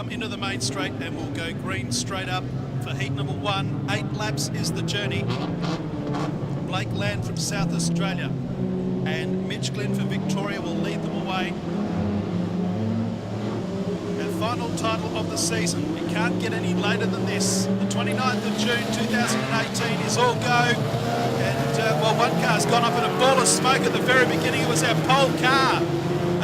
come into the main straight and we'll go green straight up for heat number 1. 8 laps is the journey. Blake Land from South Australia and Mitch Glynn from Victoria will lead them away. Our final title of the season. We can't get any later than this. The 29th of June 2018 is all go. And well, one car's gone up in a ball of smoke at the very beginning. It was our pole car.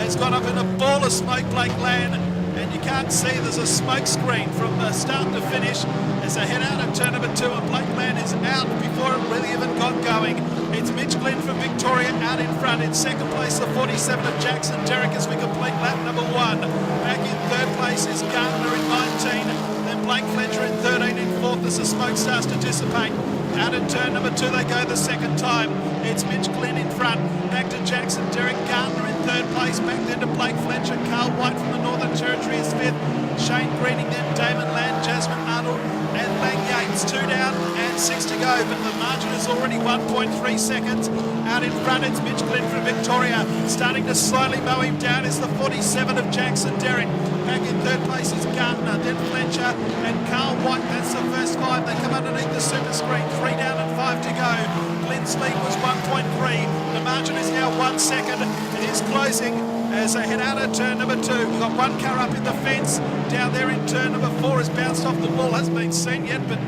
It's gone up in a ball of smoke, Blake Land. And you can't see there's a smoke screen from start to finish as they head out of turn number 2, and Blake Land is out before it really even got going. It's Mitch Glynn from Victoria out in front. In second place, the 47 of Jackson Derrick as we complete lap number 1. Back in third place is Gardner in 19, then Blake Fletcher in 13 in fourth as the smoke starts to dissipate. Out in turn number 2 they go the second time. It's Mitch Glynn in front, back to Jackson Derrick, Gardner in third place, back then to Blake Fletcher, Carl White from the Northern Territory is fifth, Shane Greening, then Damon Land, Jasmine Arnold and Lang Yates. 2 down and 6 to go, but the margin is already 1.3 seconds. Out in front it's Mitch Glynn from Victoria. Starting to slowly mow him down is the 47 of Jackson Derrick. Back in third place is Gardner, then Fletcher and Carl White. That's the first 5. They come underneath the super screen. 3 down and 5 to go. Glynn's lead was 1.3. The margin is now 1 second. It is closing as they head out of turn number 2. We've got one car up in the fence. Down there in turn number 4 has bounced off the wall. Hasn't been seen yet, but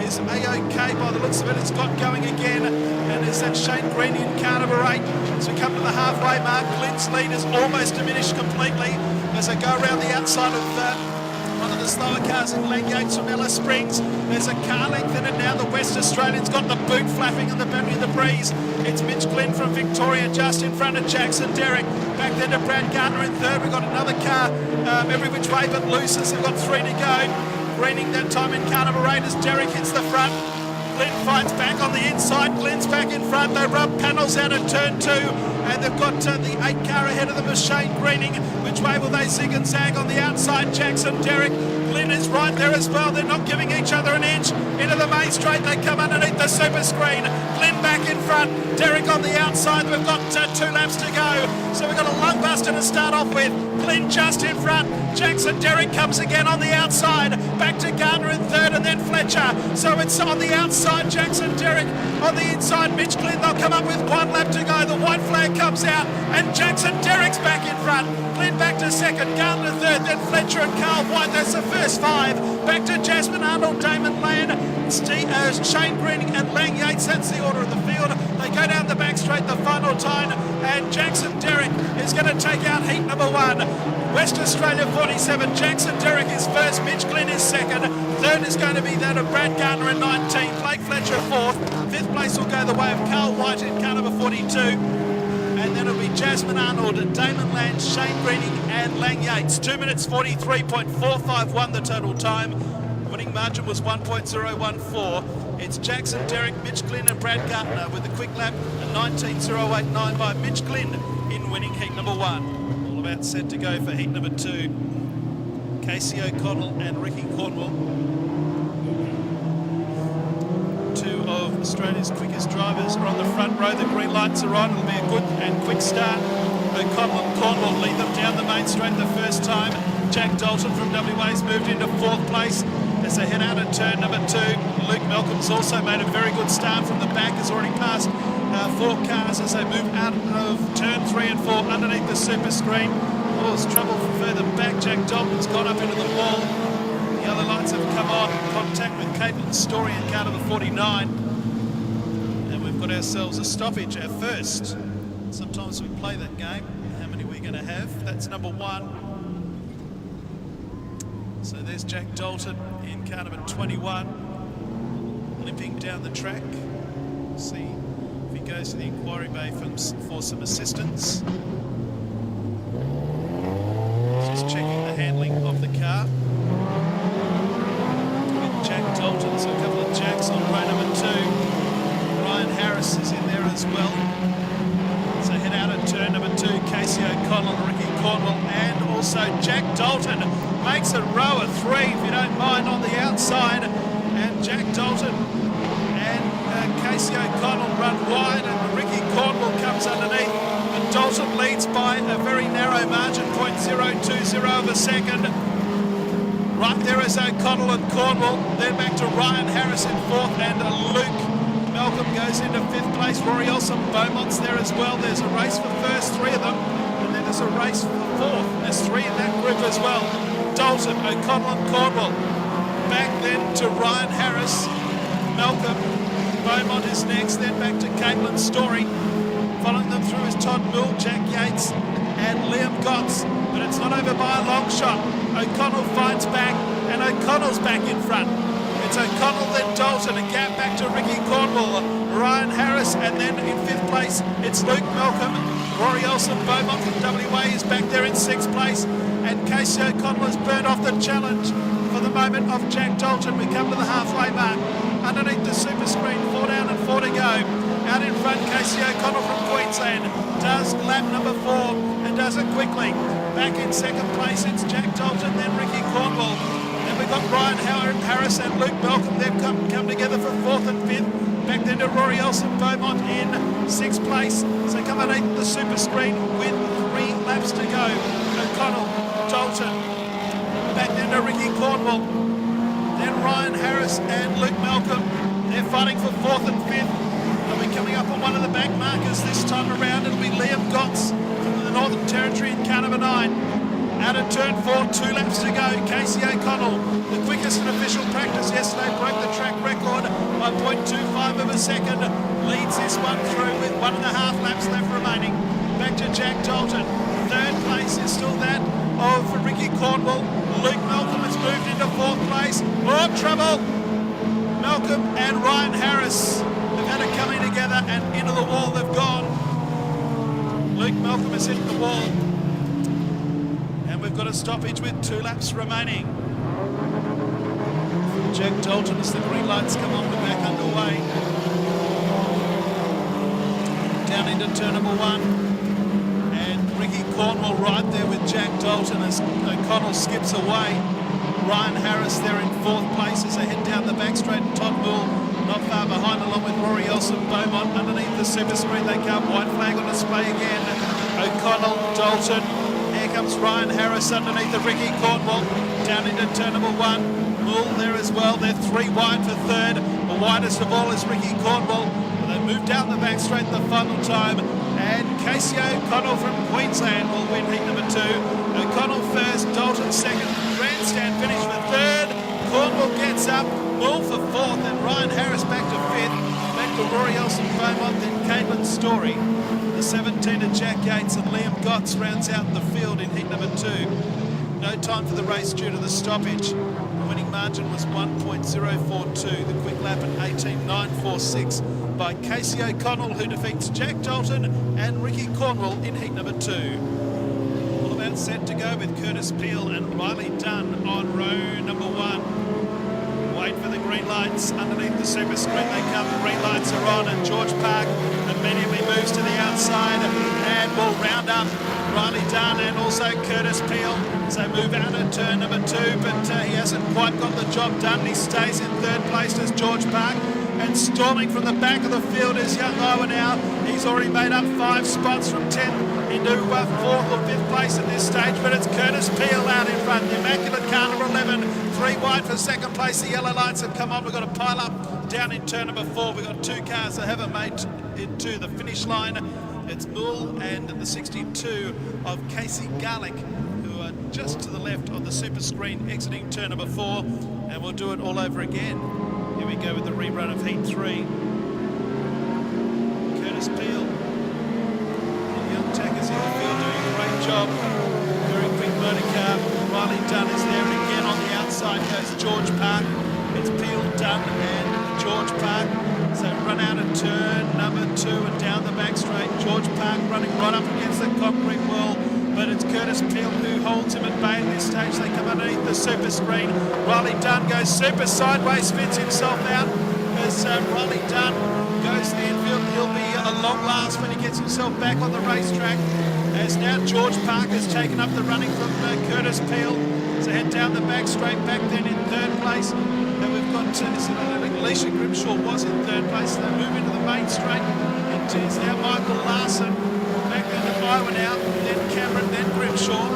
is A-OK by the looks of it. It's got going again. And is that Shane Green in car number 8. As we come to the halfway mark, Glynn's lead is almost diminished completely as they go around the outside of one of the slower cars in Lang Yates from Alice Springs. There's a car length in it now. The West Australian's got the boot flapping and the battery of the breeze. It's Mitch Glynn from Victoria just in front of Jackson Derrick. Back then to Brad Gardner in third. We've got another car every which way but loose as they've got 3 to go. Greening that time in car number 8 as Derrick hits the front. Glynn fights back on the inside. Glynn's back in front. They rub panels out of turn 2. And they've got the 8 car ahead of them as Shane Greening. Which way will they zig and zag on the outside? Jackson Derrick. Glynn is right there as well. They're not giving each other an inch. Into the main straight. They come underneath the super screen. Glynn back in front. Derrick on the outside. We've got 2 laps to go. So we've got a lung buster to start off with. Glynn just in front. Jackson Derrick comes again on the outside. Back to Gardner in third and then Fletcher. So it's on the outside. Jackson Derrick on the inside. Mitch Glynn. They'll come up with 1 lap to go. The white flag comes out and Jackson Derrick's back in front. Glynn back to second. Gardner third. Then Fletcher and Carl White. That's the first 5. Back to Jasmine Arnold, Damon Land, Shane Greening and Lang Yates. That's the order of the field. They go down the back straight the final time and Jackson Derrick is going to take out heat number 1. West Australia 47, Jackson Derrick is first, Mitch Glynn is second. Third is going to be that of Brad Gardner in 19, Blake Fletcher fourth. Fifth place will go the way of Carl White in car number 42. And then it'll be Jasmine Arnold, Damon Land, Shane Greening and Lang Yates. 2 minutes 43.451 the total time. Winning margin was 1.014. It's Jackson Derrick, Mitch Glynn and Brad Gardner with a quick lap at 19.089 by Mitch Glynn in winning heat number 1. All about set to go for heat number 2. Casey O'Connell and Ricky Cornwall. 2 of Australia's quickest drivers are on the front row. The green lights are on. It'll be a good and quick start. O'Connell and Cornwall lead them down the main straight the first time. Jack Dalton from WA's moved into 4th place as they head out at turn number 2. Luke Malcolm's also made a very good start from the back, has already passed 4 cars as they move out of turn 3 and 4 underneath the super screen. Oh, there's trouble further back. Jack Dalton's gone up into the wall. The yellow lights have come on. Contact with Caitlin Story in car number 49. And we've got ourselves a stoppage, our first. Sometimes we play that game. How many are we going to have? That's number 1. So there's Jack Dalton in car number 21, limping down the track. We'll see if he goes to the inquiry bay for some assistance. Just checking the handling of the car. With Jack Dalton, so a couple of Jacks on row number 2. Ryan Harris is in there as well. So head out at turn number 2, Casey O'Connell, Ricky Cornwall, and also Jack Dalton makes a row of 3, if you don't mind, on the outside. And Jack Dalton and Casey O'Connell run wide, and Ricky Cornwall comes underneath. And Dalton leads by a very narrow margin, 0.020 of a second. Right there is O'Connell and Cornwall. Then back to Ryan Harris in fourth, and Luke Malcolm goes into fifth place. Rory Olsen, Beaumont's there as well. There's a race for first, three of them, and then there's a race for fourth. There's three in that group as well. Dalton, O'Connell and Cornwall. Back then to Ryan Harris, Malcolm, Beaumont is next, then back to Caitlin Story. Following them through is Todd Moore, Jack Yates and Liam Gotts, but it's not over by a long shot. O'Connell fights back, and O'Connell's back in front. It's O'Connell, then Dalton, a gap back to Ricky Cornwall, Ryan Harris, and then in fifth place it's Luke Malcolm. Rory Olsen, Beaumont from WA is back there in sixth place, and Casey O'Connell has burned off the challenge for the moment of Jack Dalton. We come to the halfway mark. Underneath the super screen, 4 down and 4 to go. Out in front, Casey O'Connell from Queensland does lap number 4 and does it quickly. Back in second place, it's Jack Dalton, then Ricky Cornwall. Then we've got Ryan Harris and Luke Malcolm. They've come together for fourth and fifth. Back then to Rory Olsen, Beaumont in sixth place. So come underneath the super screen with 3 laps to go. O'Connell, Dalton. Back then to Ricky Cornwall. Then Ryan Harris and Luke Malcolm. They're fighting for fourth and fifth. They'll be coming up on one of the back markers this time around. It'll be Liam Gotts from the Northern Territory in car number 9. Out of turn 4, 2 laps to go. Casey O'Connell, the quickest in official practice yesterday, broke the track record by 0.25 of a second. Leads this one through with 1.5 laps left remaining. Back to Jack Dalton. Third place is still that of Ricky Cornwall. Luke Malcolm has moved into fourth place. Oh, trouble! Malcolm and Ryan Harris have had it coming together, and into the wall they've gone. Luke Malcolm has hit the wall, and we've got a stoppage with 2 laps remaining. Jack Dalton, as the green lights come on, we're back underway. Down into turn number 1. Ricky Cornwall right there with Jack Dalton as O'Connell skips away. Ryan Harris there in fourth place as they head down the back straight, and Todd Moore not far behind, along with Rory Olsen, Beaumont. Underneath the super screen they come, white flag on display again. O'Connell, Dalton, here comes Ryan Harris underneath the Ricky Cornwall, down into turn number 1. Moore there as well, they're 3 wide for third. The widest of all is Ricky Cornwall. They move down the back straight the final time, and Casey O'Connell from Queensland will win heat number 2. O'Connell first, Dalton second, grandstand finish for third. Cornwall gets up, Moore for fourth, and Ryan Harris back to fifth. Back to Rory Olsen, Beaumont, then Caitlin Story. The 17 of Jack Yates and Liam Gotts rounds out the field in heat number 2. No time for the race due to the stoppage. The winning margin was 1.042. The quick lap at 18.946 by Casey O'Connell, who defeats Jack Dalton and Ricky Cornwall in heat number 2. All about set to go with Curtis Peel and Riley Dunn on row number 1. Wait for the green lights. Underneath the super screen they come. The green lights are on, and George Park immediately moves to the outside and will round up Riley Dunn and also Curtis Peel. So move out of turn number 2, but he hasn't quite got the job done. He stays in third place as George Park. And storming from the back of the field is young Iowa now. He's already made up 5 spots from 10th into 4th or 5th place at this stage, but it's Curtis Peel out in front. The immaculate car number 11, 3 wide for second place. The yellow lights have come on. We've got a pile up down in turn number 4. We've got 2 cars that haven't made it to the finish line. It's Bull and the 62 of Casey Garlick, who are just to the left of the super screen exiting turn number 4, and we'll do it all over again. Here we go with the rerun of heat 3. Curtis Peel, the young tackers in the field doing a great job. Very quick motor car. Riley Dunn is there, and again on the outside goes George Park. It's Peel, Dunn and George Park. So run out of turn number 2 and down the back straight. George Park running right up against the concrete wall, but it's Curtis Peel who holds him at bay at this stage. They come underneath the super screen. Riley Dunn goes super sideways, spins himself out as Riley Dunn goes to the infield. He'll be a long last when he gets himself back on the racetrack, as now George Park has taken up the running from Curtis Peel. So head down the back straight, back then in third place. And we've got, I think Alicia Grimshaw was in third place. They move into the main straight. It is now Michael Larson. Back then to Iowa now, then Cameron, then Grimshaw.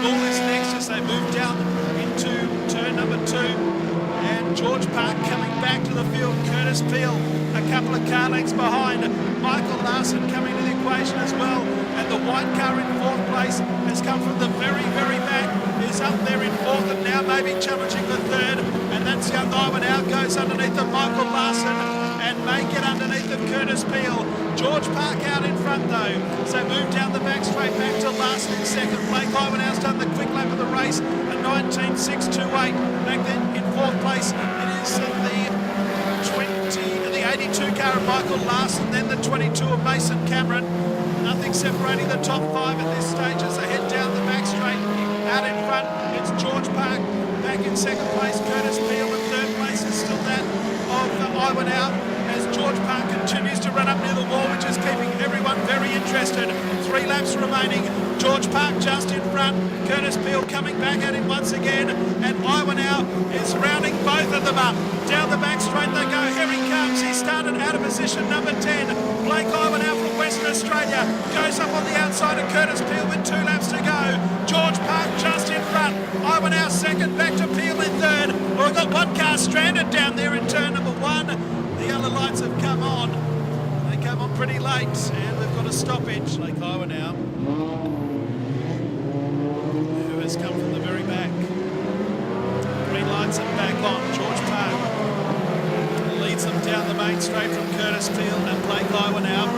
Bull is next as they move down into turn number 2. And George Park coming back to the field. Curtis Peel a couple of car lengths behind. Michael Larson coming to the equation as well. And the white car in 4th place has come from the very, very back. Is up there in 4th and now maybe challenging for 3rd. And that's young Darwin out goes underneath of Michael Larson and may get underneath of Curtis Peel. George Park out in front though. So move down the back straight back to Larson in 2nd. Blake Ivanhoe's done the quick lap of the race. A 19.628. Back then in 4th place it is the 82 car of Michael Larson, then the 22 of Mason Cameron. Nothing separating the top 5 at this stage as they head down the back straight. Out in front, it's George Park. Back in 2nd place, Curtis Peel. In 3rd place is still that of Iwan out as George Park continues to run up near the wall, which is keeping everyone very interested. 3 laps remaining. George Park just in front. Curtis Peel coming back at him once again. And Iwanhoe is rounding both of them up. Down the back straight they go. Here he comes. He started out of position number 10. Blake Iwanhoe from Western Australia goes up on the outside of Curtis Peel with 2 laps to go. George Park just in front. Iwanhoe 2nd. Back to Peel in 3rd. Well, we've got one car stranded down there in turn number 1. The yellow lights have come on. They come on pretty late and we've got a stoppage. Blake Iwanhoe, who has come from the very back. Green lights are back on. George Park leads them down the main straight from Curtis Peel and Blake Iwanhoe.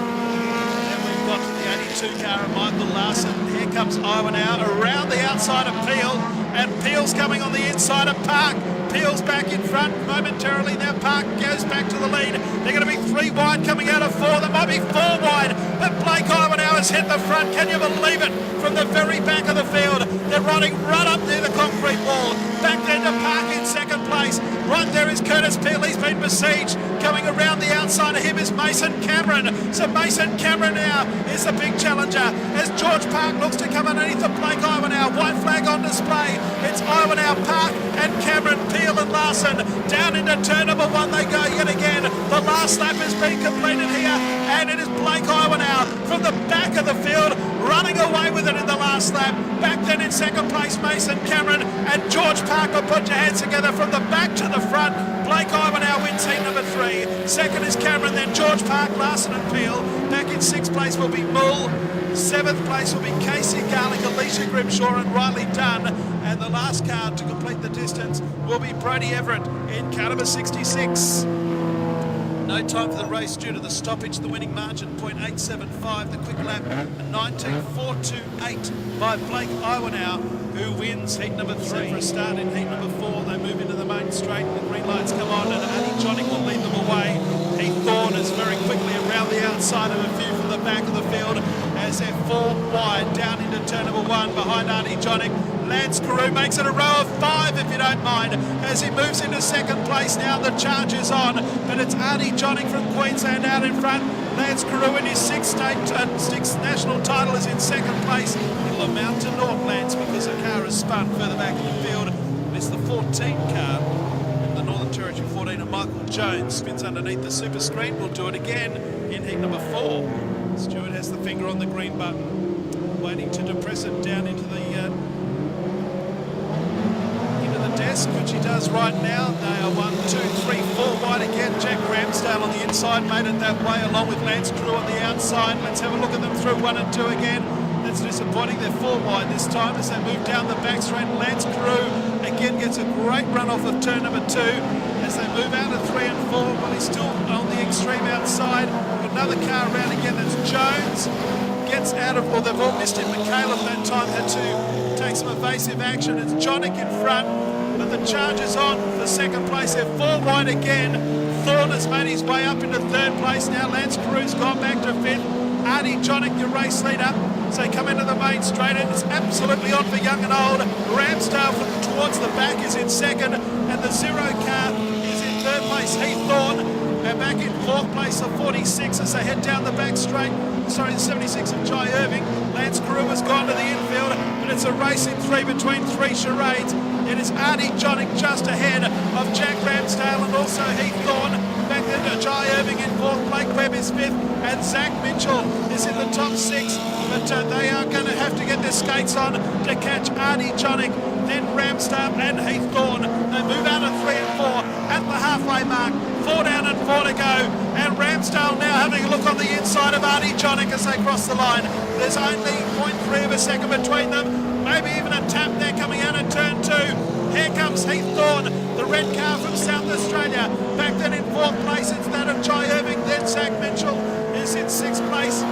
Then we've got the 82 car of Michael Larson. Here comes Iwanhoe around the outside of Peel, and Peel's coming on the inside of Park. Peel's back in front momentarily. Now Park goes back to the lead. They're going to be 3 wide coming out of 4. There might be 4 wide, but Blake Iwanhoe has hit the front. Can you believe it? From the very back of the field. They're running right up near the concrete wall. Back then to Park in 2nd place. Right there is Curtis Peel. He's been besieged. Coming around the outside of him is Mason Cameron. So Mason Cameron now is the big challenger as George Park looks to come underneath the Blake Iwanhoe. White flag on display. It's Iwanhoe, Park and Cameron, Peel and Larson. Down into turn number 1 they go yet again. The last lap has been completed here and it is Blake Iwanhoe from the back of the field running away with it in the last lap. Back then in 2nd place, Mason Cameron and George Park will put your hands together from the back to the front. Blake Iwanhoe wins heat number 3. 2nd is Cameron, then George Park, Larson and Peel. Back in 6th place will be Mull. 7th place will be Casey Garlick, Alicia Grimshaw and Riley Dunn. And the last car to complete the distance will be Brody Everett in car number 66. No time for the race due to the stoppage. The winning margin, 0.875. The quick lap, 19.428 by Blake Iwanhoe, who wins heat number 3 for a start in heat number 4. They move into the main straight. The green lights come on and Annie Johnning will lead them away. Heath Thorne is very quickly around the outside of a few from the back of the field as they're 4 wide down into turn number 1 behind Arnie Johnning. Lance Carew makes it a row of 5 if you don't mind as he moves into 2nd place now. The charge is on, but it's Arnie Johnning from Queensland out in front. Lance Carew in his 6th national title is in 2nd place. It'll amount to naught, Lance, because the car is spun further back in the field. It's the 14 car, the Northern Territory 14 of Michael Jones, spins underneath the super screen. We'll do it again in heat number 4. Stewart has the finger on the green button, waiting to depress it down into the desk, which he does right now. They are 1, 2, 3, 4 wide again. Jack Ramsdale on the inside made it that way along with Lance Carew on the outside. Let's have a look at them through 1 and 2 again. That's disappointing. They're 4 wide this time as they move down the back straight. Lance Carew again gets a great run off of turn number 2 as they move out of 3 and 4, but he's still on the extreme outside. Another car around again. That's Jones. Gets out of, well, they've all missed him. McCaleb that time had to take some evasive action. It's Johnnick in front, but the charge is on for 2nd place. They're 4 wide again. Thorne has made his way up into 3rd place now. Lance Carew's gone back to 5th. Arnie Johnnick, your race leader. So they come into the main straight and it's absolutely on for young and old. Ramsdale from towards the back is in 2nd, and the 0 car is in 3rd place. Heath Thorne. And back in 4th place of 46 as they head down the back straight. Sorry, the 76 of Jai Irving. Lance Carew has gone to the infield, but it's a race in 3 between 3 charades. It is Arnie Johnnick just ahead of Jack Ramsdale and also Heath Thorne. Back then to Jai Irving in 4th, Blake Webb is 5th, and Zach Mitchell is in the top 6. But they are going to have to get their skates on to catch Arnie Johnnick then Ramsdale and Heathorn. They move out of 3 and 4 at the halfway mark. 4 down and 4 to go, and Ramsdale now having a look on the inside of Arnie Jonick as they cross the line. There's only 0.3 of a second between them, maybe even a tap there coming out of turn 2. Here comes Heathorn, the red car from South Australia. Back then in 4th place, it's that of Jai Irving. Then Zach Mitchell is in 6th place,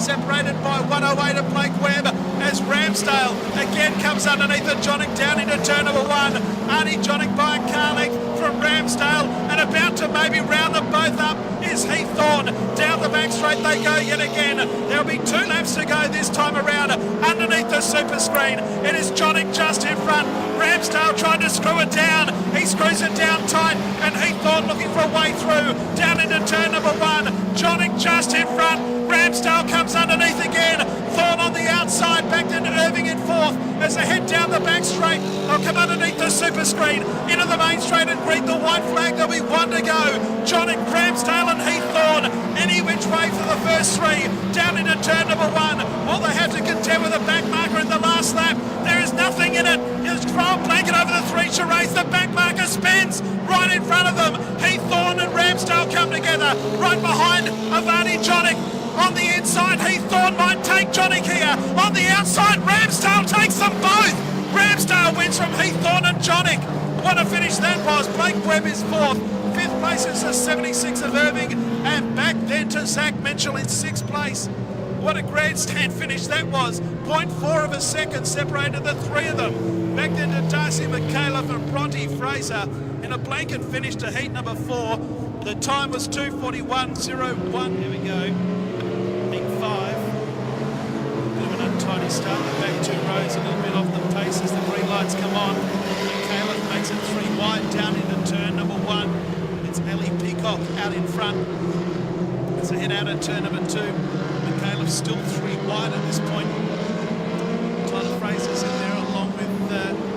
separated by 108 of Blake Webb, as Ramsdale again comes underneath the Jonick down into turn number 1. Arnie Jonick by a car length from Ramsdale, and about to maybe round them both up is Heathorn. Down the back straight they go yet again. There'll be 2 laps to go this time around underneath the super screen. It is Jonick just in front. Ramsdale trying to screw it down. He screws it down tight, and Heathorn looking for a way through down into turn number 1. Jonick just in front. Ramsdale comes underneath again. Thorn on the outside, back to Irving in 4th as they head down the back straight. They'll come underneath the super screen into the main straight and greet the white flag. There'll be 1 to go. Jonick, Ramsdale and Heathorn any which way for the first 3 down into turn number 1. Will they have to contend with a back marker in the last lap? There is nothing in it. Just throw a blanket over the 3 charades. The back marker spins right in front of them. Heathorn and Ramsdale come together right behind Arnie Jonick. On the inside, Heathorn might take Jonick here. On the outside, Ramsdale takes them both. Ramsdale wins from Heathorn and Jonick. What a finish that was. Blake Webb is 4th. 5th place is the 76 of Irving. And back then to Zach Mitchell in 6th place. What a grandstand finish that was. 0.4 of a second separated the 3 of them. Back then to Darcy McCaleb and Bronte Fraser in a blanket finish to heat number 4. The time was 2:41.01. Here we go. Heat 5. Bit of an untidy start. The back 2 rows a little bit off the pace as the green lights come on. McCaleb makes it 3 wide down into turn number 1. It's Ellie Peacock out in front. As they head out of turn number 2. McCaleb's still 3 wide at this point. Tyler Fraser's in there along with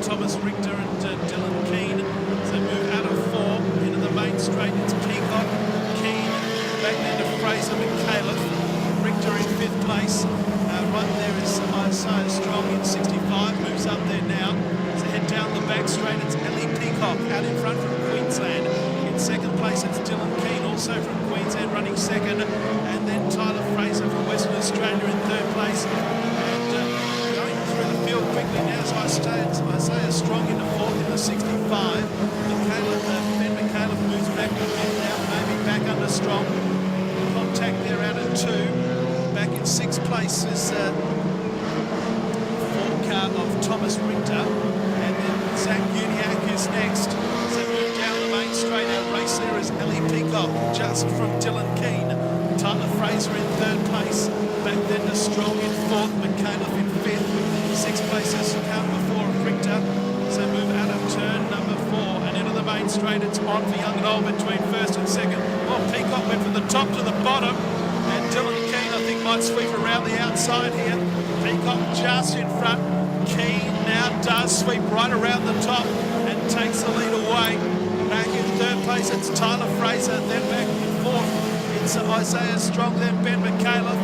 Thomas Richter and Dylan Keane. As they move out of 4 into the main straight, it's Peacock, Keane, back then to Fraser, McCaleb. Richter in 5th place. Right there is Isaiah Strong in 65, moves up there now. As they head down the back straight, it's Ellie Peacock out in front from Queensland. In 2nd place, it's Dylan Keane, also from Queensland, running 2nd. And then Tyler Fraser from Western Australia in 3rd place. And going through the field quickly now is Isaiah Strong into 4th in the 65. Ben McCaleb moves back a bit now, maybe back under Strong. Contact there out of 2. Back in 6th place is 4 car of Thomas Richter, and then Zach Uniac is next. So move down the main straight. Our race there is Ellie Peacock, just from Dylan Keane. Tyler Fraser in 3rd place. Back then to Strong in 4th, McCaleb in 5th. 6th place is car before Richter. So move out of turn number 4 and into the main straight. It's on for young and old between 1st and 2nd. Well, Peacock went from the top to the bottom. And Dylan Keane, I think, might sweep around the outside here. Peacock just in front. Keane now does sweep right around the top and takes the lead away. Back in 3rd place, it's Tyler Fraser. Then back in 4th, it's Isaiah Strong. Then Ben McCaleb.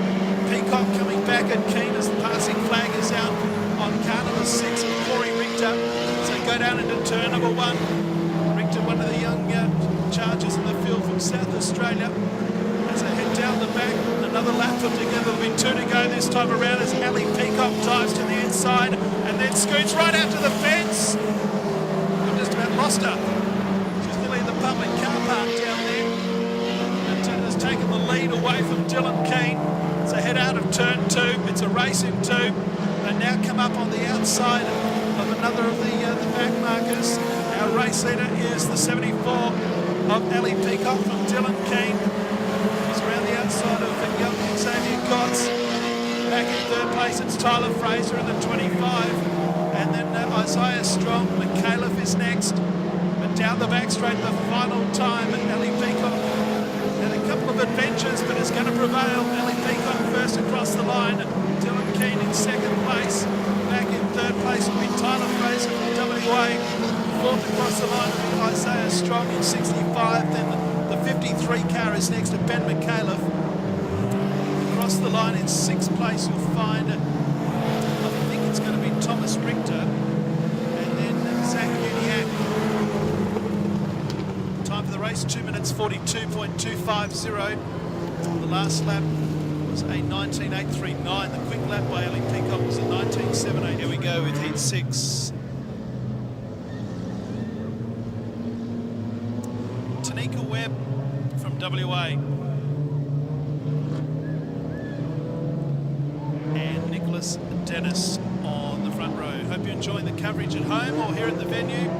Peacock coming back, and Keane as the passing flag is out on car number 6 and Corey Richter. So go down into turn number 1. Richter, one of the young chargers in the field from South Australia. As they head down the back, another lap put together. There'll be 2 to go this time around as Ellie Peacock dives to the inside and then scoots right out to the fence. I've just about lost her. She's nearly in the public car park down there. And has taken the lead away from Dylan Keane. So head out of turn 2. It's a race in 2. They now come up on the outside of another of the back markers. Our race leader is the 74 of Ellie Peacock from Dylan Keane. Around the outside of young Xavier Gotts. Back in 3rd place, it's Tyler Fraser in the 25. And then Isaiah Strong. McCaleb is next. But down the back straight, the final time, Ellie Peacock had a couple of adventures, but is going to prevail. Ellie Peacock first across the line. Dylan Keane in 2nd place. Back in 3rd place will be Tyler Fraser from WA. 4th across the line will be Isaiah Strong in 65. Then the 53 car is next to Ben McCaleb. Across the line in 6th place you'll find, I think it's going to be Thomas Richter. race, 2 minutes 42.250. The last lap was a 19.839. The quick lap by Ellie Peacock was a 19.78. Here we go with heat 6. Tanika Webb from WA. And Nicholas Dennis on the front row. Hope you're enjoying the coverage at home or here at the venue.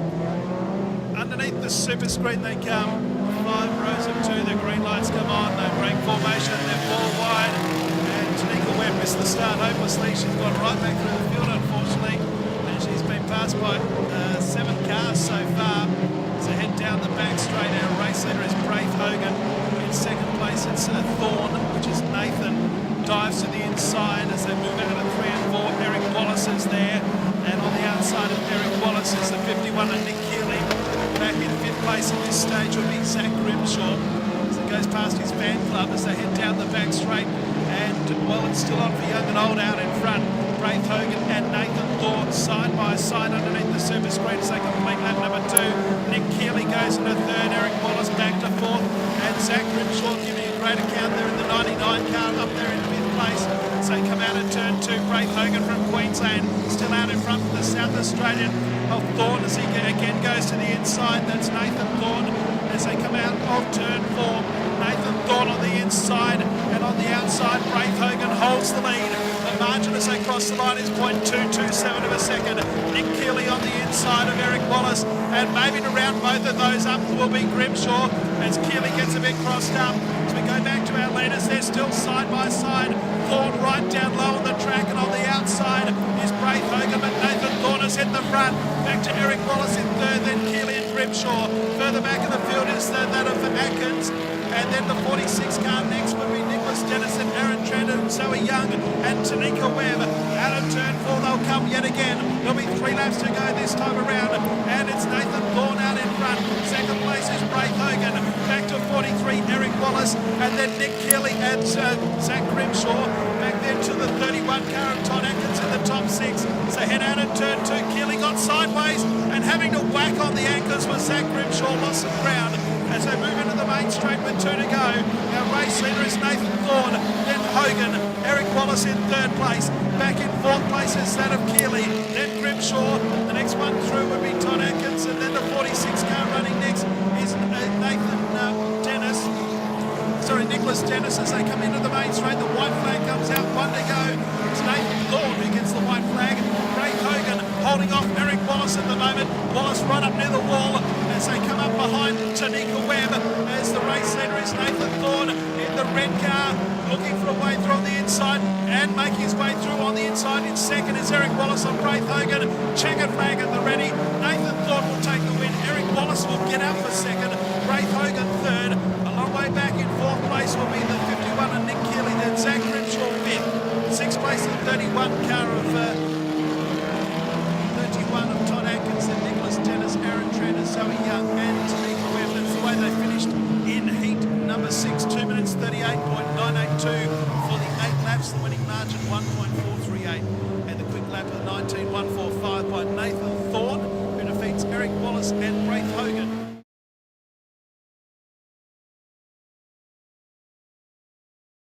Underneath the super screen they come. 5 rows of 2, the green lights come on, they break formation, they're 4 wide, and Tanika Webb missed the start hopelessly. She's gone right back through the field unfortunately, and she's been passed by 7 cars so far. So head down the back straight, our race leader is Braith Hogan. In second place it's Thorn, which is Nathan, dives to the inside as they move out of 3 and 4. Eric Wallace is there, and on the outside of Eric Wallace is the 51 and Nick Keeley. Back in 5th place at this stage will be Zach Grimshaw as he goes past his fan club as they head down the back straight. And well, it's still on for young and old out in front. Braith Hogan and Nathan Thorne side by side underneath the super screen as they complete lap number 2. Nick Keeley goes into 3rd, Eric Wallace back to 4th, and Zach Grimshaw giving a great account there in the 99 car up there in 5th place. So they come out of turn 2. Braith Hogan from Queensland still out in front for the South Australian of Thorne as he again goes to the inside. That's Nathan Thorne as they come out of turn 4. Nathan Thorne on the inside, and on the outside Braith Hogan holds the lead. The margin as they cross the line is 0.227 of a second. Nick Keeley on the inside of Eric Wallace, and maybe to round both of those up will be Grimshaw as Keeley gets a bit crossed up. As we go back to our leaders, they're still side by side. Thorne right down low on the track, and on the outside is Braith Hogan, but Nathan Thorne is in the front. Back to Eric Wallace in 3rd, then Keeley and Grimshaw. Further back in the field is that of Atkins, and then the 46 car next will be Nicholas Dennison, Aaron Trent, Zoe Young, and Tanika Webb. Out of turn 4 they'll come yet again. There'll be 3 laps to go this time around, and it's Nathan Thorne out in front. Second place is Braith Hogan. Back to 43, Eric Wallace, and then Nick Keeley and Zach Grimshaw. Back then to the 31 car of Todd Atkins in the top 6. So head out of turn 2. Keeley got sideways, and having to whack on the anchors was Zach Grimshaw, lost some ground. As they move into the main straight with 2 to go, our race leader is Nathan Thorne, then Hogan, Eric Wallace in 3rd place. Back in 4th place is that of Keeley, then Grimshaw. The next one through would be Todd Atkins, and then the 46 car running next is Nicholas Dennis as they come into the main straight. The white flag comes out, 1 to go. It's Nathan Thorne who gets the white flag. Braith Hogan holding off Eric Wallace at the moment. Wallace right up near the wall as they come up behind Tanika Webb as the race leader is Nathan Thorne in the red car, looking for a way through on the inside and making his way through on the inside. In second is Eric Wallace on Braith Hogan. Checkered flag at the ready. Nathan Thorne will take the win. Eric Wallace will get out for second. Braith Hogan 3rd. A long way back in 4th place will be the 51 and Nick Keeley. Then Zach Grimshaw 5th. 6th place the 31 car of 31 of Todd Atkins, and Nicholas Dennis, Aaron Trent, Zoe Young, and Tanika Webb. That's the way they finished in heat number 6. 2 minutes 38.982 for the 8 laps. The winning margin 1.438, and the quick lap of 19.145 by Nathan